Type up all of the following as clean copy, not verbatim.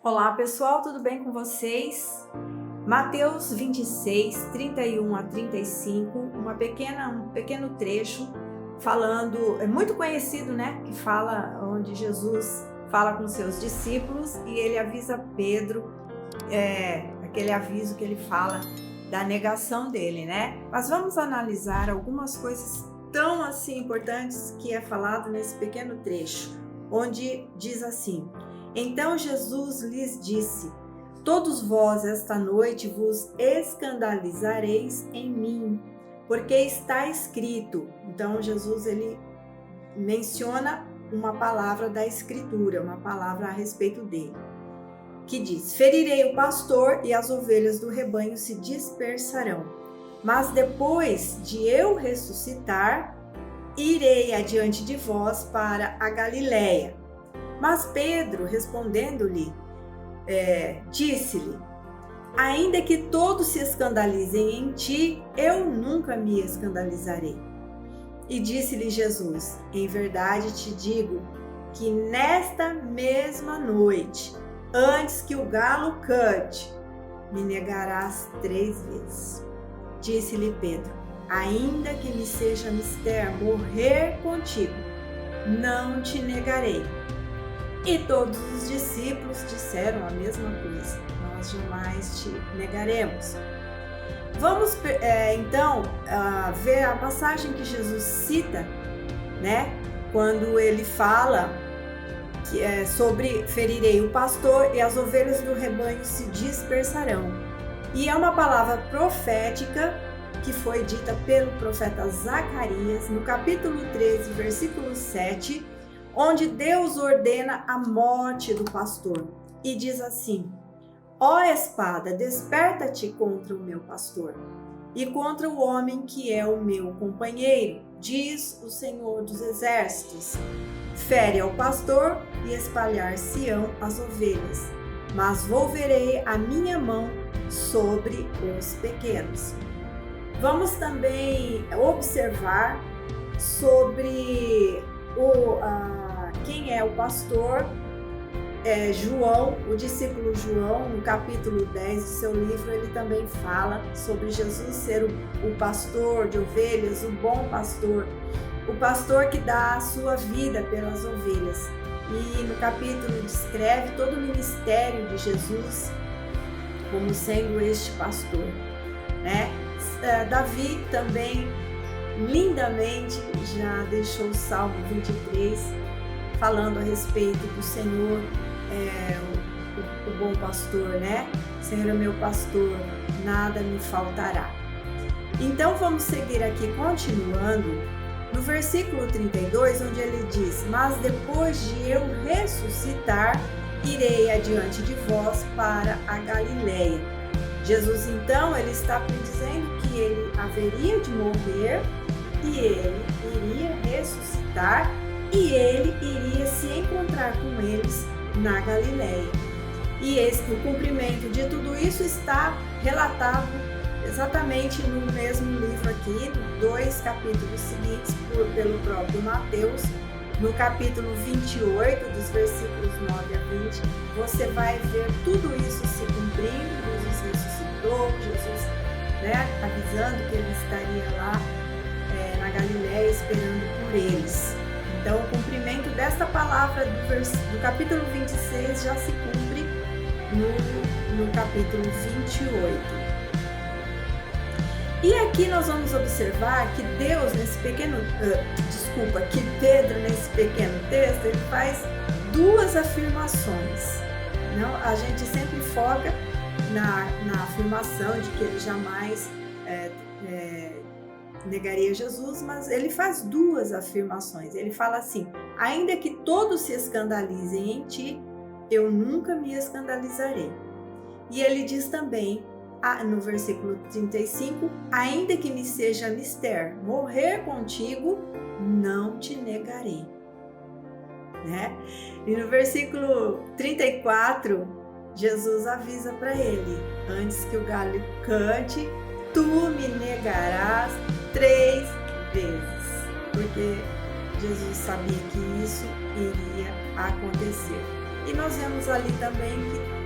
Olá pessoal, tudo bem com vocês? Mateus 26, 31 a 35, um pequeno trecho falando, é muito conhecido, né? Que fala onde Jesus fala com seus discípulos e ele avisa Pedro, aquele aviso que ele fala da negação dele, né? Mas vamos analisar algumas coisas tão assim importantes que é falado nesse pequeno trecho, onde diz assim: Então Jesus lhes disse: Todos vós esta noite vos escandalizareis em mim, porque está escrito. Então Jesus ele menciona uma palavra da Escritura, uma palavra a respeito dele, que diz: Ferirei o pastor e as ovelhas do rebanho se dispersarão. Mas depois de eu ressuscitar, irei adiante de vós para a Galiléia. Mas Pedro, respondendo-lhe, disse-lhe: Ainda que todos se escandalizem em ti, eu nunca me escandalizarei. E disse-lhe Jesus: Em verdade te digo que nesta mesma noite, antes que o galo cante, me negarás 3 vezes. Disse-lhe Pedro: Ainda que me seja mister morrer contigo, não te negarei. E todos os discípulos disseram a mesma coisa: Nós jamais te negaremos. Vamos então ver a passagem que Jesus cita, né? Quando ele fala que sobre ferirei o pastor e as ovelhas do rebanho se dispersarão. E é uma palavra profética que foi dita pelo profeta Zacarias no capítulo 13, versículo 7, onde Deus ordena a morte do pastor e diz assim: Ó espada, desperta-te contra o meu pastor e contra o homem que é o meu companheiro, diz o Senhor dos Exércitos. Fere ao pastor e espalhar-se-ão as ovelhas, mas volverei a minha mão sobre os pequenos. Vamos também observar sobre quem é o pastor. João, o discípulo João, no capítulo 10 do seu livro, ele também fala sobre Jesus ser o pastor de ovelhas, o bom pastor, o pastor que dá a sua vida pelas ovelhas. E no capítulo descreve todo o ministério de Jesus como sendo este pastor, né? Davi também lindamente já deixou o Salmo 23 falando a respeito do Senhor, o bom pastor, né? Senhor é meu pastor, nada me faltará. Então vamos seguir aqui continuando no versículo 32, onde ele diz: Mas depois de eu ressuscitar, irei adiante de vós para a Galiléia. Jesus então ele está dizendo que ele haveria de morrer e ele iria ressuscitar e ele iria se encontrar com eles na Galiléia. E o cumprimento de tudo isso está relatado exatamente no mesmo livro aqui, 2 capítulos seguintes, pelo próprio Mateus, no capítulo 28, dos versículos 9 a 20, você vai ver tudo isso se cumprindo. Jesus ressuscitou, Jesus, né, avisando que ele estaria lá na Galiléia esperando por eles. Então, o cumprimento desta palavra do capítulo 26 já se cumpre no capítulo 28. E aqui nós vamos observar que Deus que Pedro nesse pequeno texto, ele faz 2 afirmações. Não, a gente sempre foca na afirmação de que ele jamais negaria Jesus, mas ele faz 2 afirmações. Ele fala assim: ainda que todos se escandalizem em ti, eu nunca me escandalizarei. E ele diz também, no versículo 35, ainda que me seja mister morrer contigo, não te negarei. Né? E no versículo 34, Jesus avisa para ele: antes que o galo cante, tu me negarás 3 vezes. Porque Jesus sabia que isso iria acontecer. E nós vemos ali também que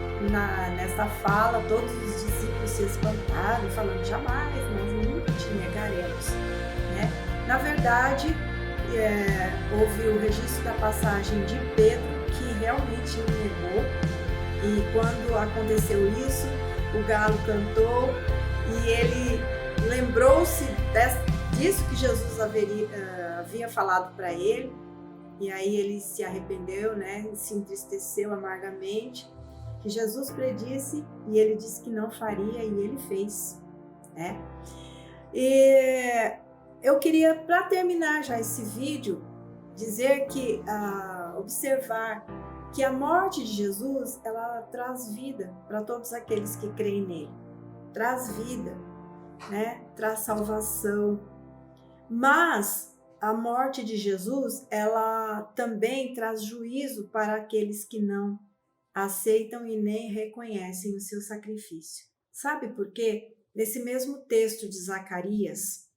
nessa fala todos os discípulos se espantaram, falando: jamais, nós nunca te negaremos, né? Na verdade, houve o registro da passagem de Pedro, que realmente o negou, e quando aconteceu isso, o galo cantou e ele lembrou-se disso que Jesus havia falado para ele, e aí ele se arrependeu, né? Se entristeceu amargamente, que Jesus predisse, e ele disse que não faria, e ele fez, né? E eu queria, para terminar já esse vídeo, dizer que, observar que a morte de Jesus, ela traz vida para todos aqueles que creem nele. Traz vida, né? Traz salvação. Mas a morte de Jesus, ela também traz juízo para aqueles que não aceitam e nem reconhecem o seu sacrifício. Sabe por quê? Nesse mesmo texto de Zacarias,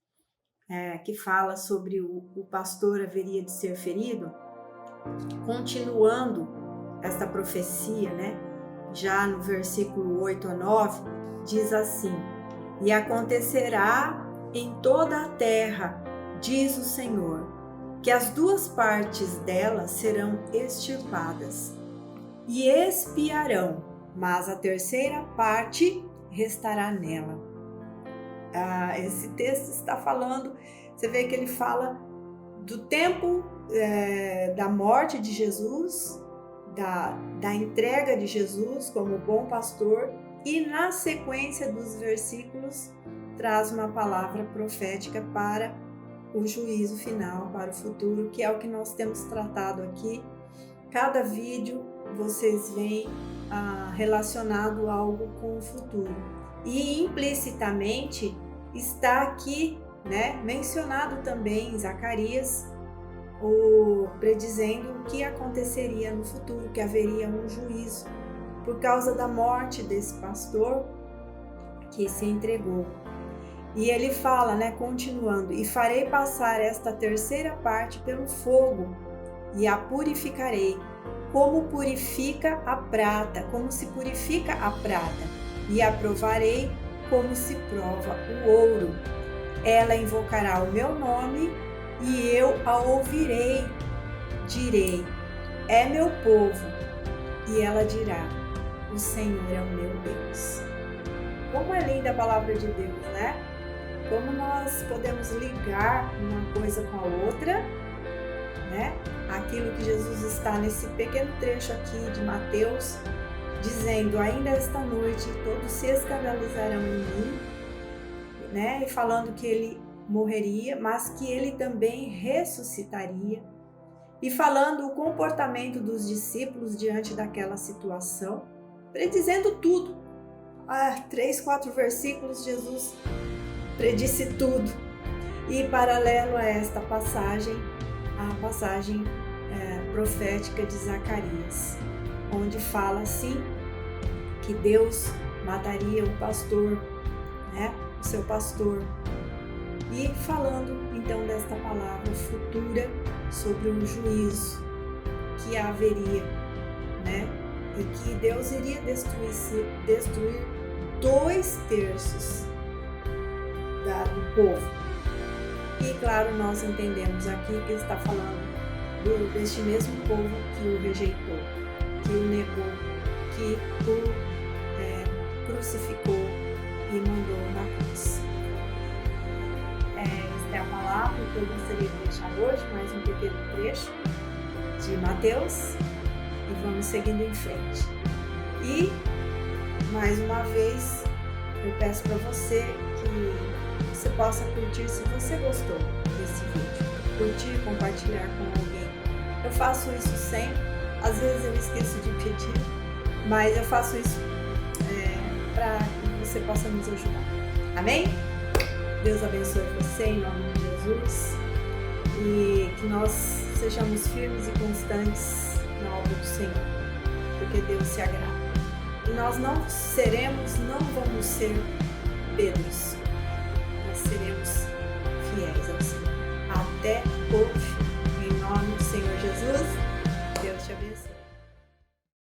que fala sobre o pastor haveria de ser ferido, continuando esta profecia, né? Já no versículo 8 a 9, diz assim: e acontecerá em toda a terra, diz o Senhor, que as duas partes dela serão extirpadas e expiarão, mas a terceira parte restará nela. Esse texto está falando, você vê que ele fala do tempo da morte de Jesus, da entrega de Jesus como bom pastor, e na sequência dos versículos traz uma palavra profética para o juízo final, para o futuro, que é o que nós temos tratado aqui. Cada vídeo vocês veem relacionado algo com o futuro. E implicitamente está aqui, né, mencionado também em Zacarias, predizendo o que aconteceria no futuro, que haveria um juízo por causa da morte desse pastor que se entregou. E ele fala, né, continuando: e farei passar esta terceira parte pelo fogo e a purificarei, como purifica a prata, como se purifica a prata, e a provarei como se prova o ouro. Ela invocará o meu nome e eu a ouvirei. Direi: é meu povo. E ela dirá: o Senhor é o meu Deus. Como é linda a palavra de Deus, né? Como nós podemos ligar uma coisa com a outra, né? Aquilo que Jesus está nesse pequeno trecho aqui de Mateus, dizendo: ainda esta noite todos se escandalizarão em mim, né? E falando que ele morreria, mas que ele também ressuscitaria, e falando o comportamento dos discípulos diante daquela situação, predizendo tudo. 3, 4 versículos, Jesus predisse tudo. E paralelo a esta passagem, a passagem profética de Zacarias, onde fala assim que Deus mataria o pastor, né, o seu pastor, e falando então desta palavra futura sobre um juízo que haveria, né, e que Deus iria destruir 2/3 do povo. E claro, nós entendemos aqui que ele está falando deste mesmo povo que o rejeitou, que o negou, que o crucificou e mandou na cruz. Esta é a palavra que eu gostaria de deixar hoje, mais um pequeno trecho de Mateus, e vamos seguindo em frente. E, mais uma vez, eu peço para você que você possa curtir, se você gostou desse vídeo, curtir, compartilhar com alguém. Eu faço isso sempre, às vezes eu esqueço de pedir, mas eu faço isso para que você possa nos ajudar. Amém? Deus abençoe você em nome de Jesus, e que nós sejamos firmes e constantes na obra do Senhor, porque Deus se agrada. E nós não vamos ser Pedros, nós seremos fiéis ao Senhor até o fim. Em nome do Senhor Jesus, Deus te abençoe.